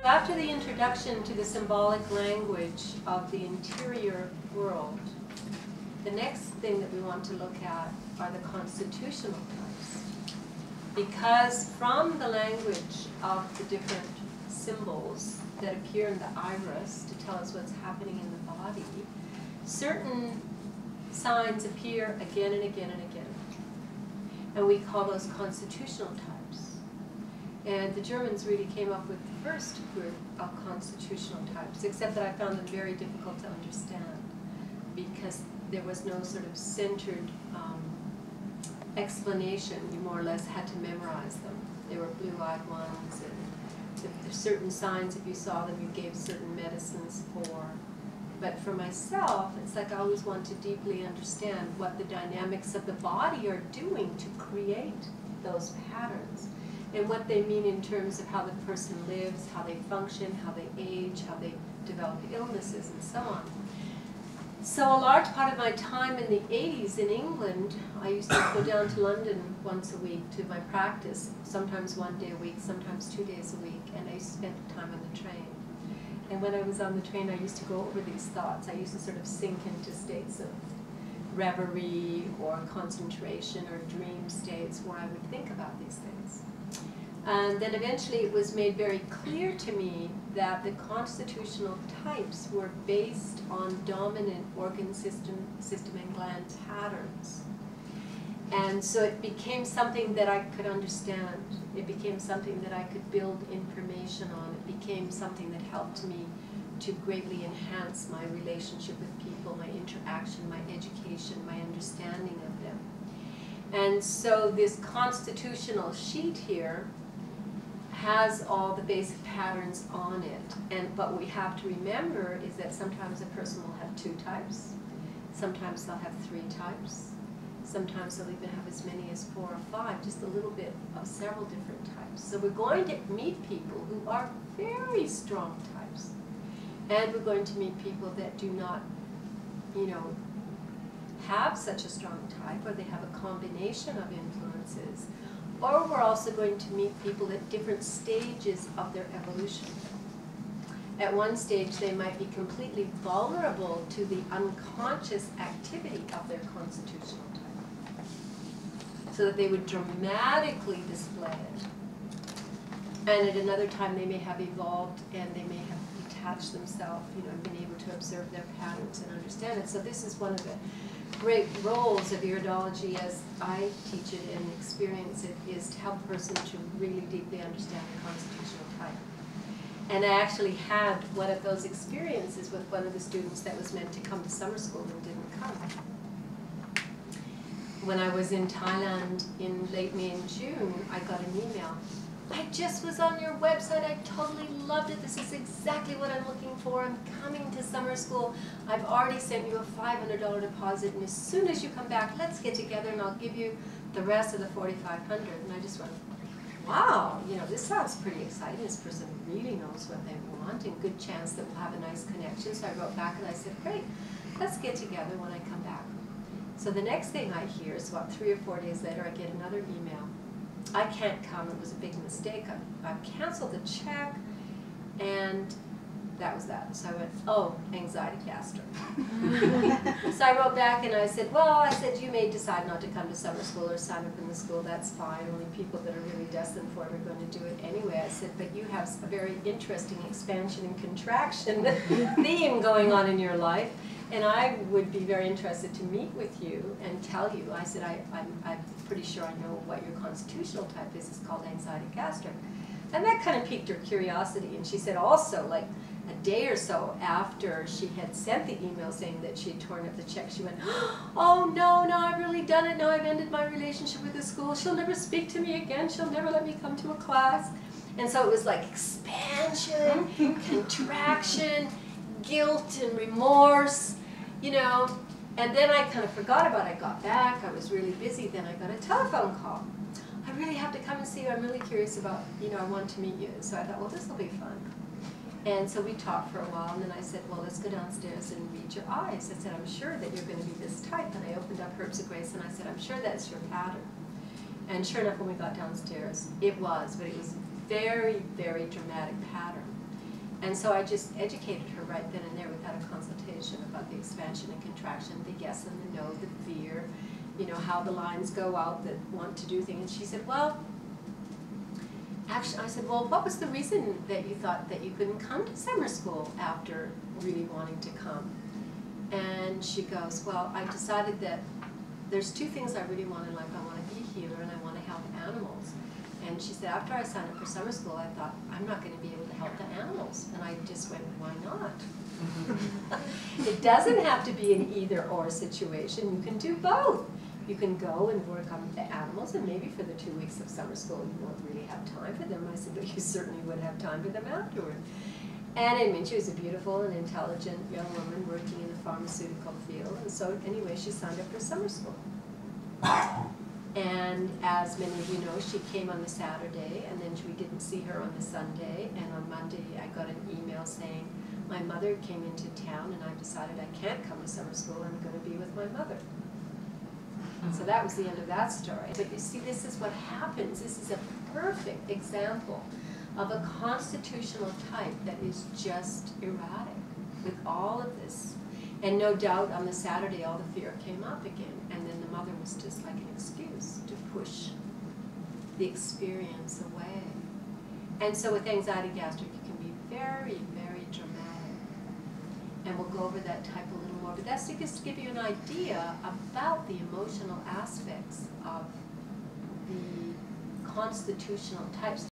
After the introduction to the symbolic language of the interior world, the next thing that we want to look at are the constitutional types. Because from the language of the different symbols that appear in the iris to tell us what's happening in the body, certain signs appear again and again and again. And we call those constitutional types. And the Germans really came up with the first group of constitutional types, except that I found them very difficult to understand because there was no sort of centered explanation. You more or less had to memorize them. They were blue-eyed ones, and there's certain signs, if you saw them, you gave certain medicines for. But for myself, it's like I always want to deeply understand what the dynamics of the body are doing to create those patterns, and what they mean in terms of how the person lives, how they function, how they age, how they develop illnesses, and so on. So a large part of my time in the 80s in England, I used to go down to London once a week to my practice, sometimes 1 day a week, sometimes 2 days a week, and I used to spend time on the train. And when I was on the train, I used to go over these thoughts. I used to sort of sink into states of reverie or concentration or dream states where I would think about these things. And then eventually it was made very clear to me that the constitutional types were based on dominant organ system and gland patterns. And so it became something that I could understand. It became something that I could build information on. It became something that helped me to greatly enhance my relationship with people, my interaction, my education, my understanding of them. And so this constitutional sheet here has all the basic patterns on it. And what we have to remember is that sometimes a person will have 2 types. Sometimes they'll have 3 types. Sometimes they'll even have as many as 4 or 5, just a little bit of several different types. So we're going to meet people who are very strong types. And we're going to meet people that do not, have such a strong type, or they have a combination of influences. Or we're also going to meet people at different stages of their evolution. At one stage, they might be completely vulnerable to the unconscious activity of their constitutional type, so that they would dramatically display it. And at another time, they may have evolved and they may have detached themselves, and been able to observe their patterns and understand it. So this is one of the great roles of Iridology, as I teach it and experience it, is to help a person to really deeply understand the constitutional type. And I actually had one of those experiences with one of the students that was meant to come to summer school and didn't come. When I was in Thailand in late May and June, I got an email. I just was on your website. I totally loved it. This is exactly what I'm looking for. I'm coming to summer school. I've already sent you a $500 deposit, and as soon as you come back, let's get together and I'll give you the rest of the $4,500. And I just went, wow, this sounds pretty exciting. This person really knows what they want, and good chance that we'll have a nice connection. So I wrote back and I said, great, let's get together when I come back. So the next thing I hear is about 3 or 4 days later, I get another email. I can't come, it was a big mistake. I've canceled the check, and that was that. So I went, oh, anxiety gastric. So I wrote back and I said, well, you may decide not to come to summer school or sign up in the school, that's fine. Only people that are really destined for it are going to do it anyway. I said, but you have a very interesting expansion and contraction theme going on in your life. And I would be very interested to meet with you and tell you. I said, I'm pretty sure I know what your constitutional type is. It's called anxiety gastric. And that kind of piqued her curiosity. And she said also, like a day or so after she had sent the email saying that she had torn up the check, she went, oh, no, I've really done it. No, I've ended my relationship with the school. She'll never speak to me again. She'll never let me come to a class. And so it was like expansion, contraction, guilt and remorse. And then I kind of forgot about it. I got back, I was really busy, then I got a telephone call. I really have to come and see you, I'm really curious about, I want to meet you. So I thought, well, this will be fun. And so we talked for a while, and then I said, well, let's go downstairs and read your eyes. I said, I'm sure that you're going to be this type. And I opened up Herbs of Grace, and I said, I'm sure that's your pattern. And sure enough, when we got downstairs, it was, but it was very, very dramatic pattern. And so I just educated her right then and there without a consultation about the expansion and contraction, the yes and the no, the fear, you know, how the lines go out that want to do things. And she said, well, actually, I said, well, what was the reason that you thought that you couldn't come to summer school after really wanting to come? And she goes, well, I decided that there's two things I really want in life. I want to be a healer and I want to help animals. And she said, after I signed up for summer school, I thought, I'm not going to be able to help the animals. And I just went, why not? It doesn't have to be an either-or situation. You can do both. You can go and work on the animals, and maybe for the 2 weeks of summer school, you won't really have time for them. I said, but you certainly would have time for them afterward. And I mean, she was a beautiful and intelligent young woman working in the pharmaceutical field. And so anyway, she signed up for summer school. And as many of you know, she came on the Saturday, and then we didn't see her on the Sunday. And on Monday, I got an email saying, my mother came into town, and I decided I can't come to summer school. I'm going to be with my mother. So that was the end of that story. But you see, this is what happens. This is a perfect example of a constitutional type that is just erratic with all of this. And no doubt on the Saturday, all the fear came up again. And then the mother was just like an excuse to push the experience away. And so with anxiety gastric, it can be very, very dramatic. And we'll go over that type a little more. But that's just to give you an idea about the emotional aspects of the constitutional types.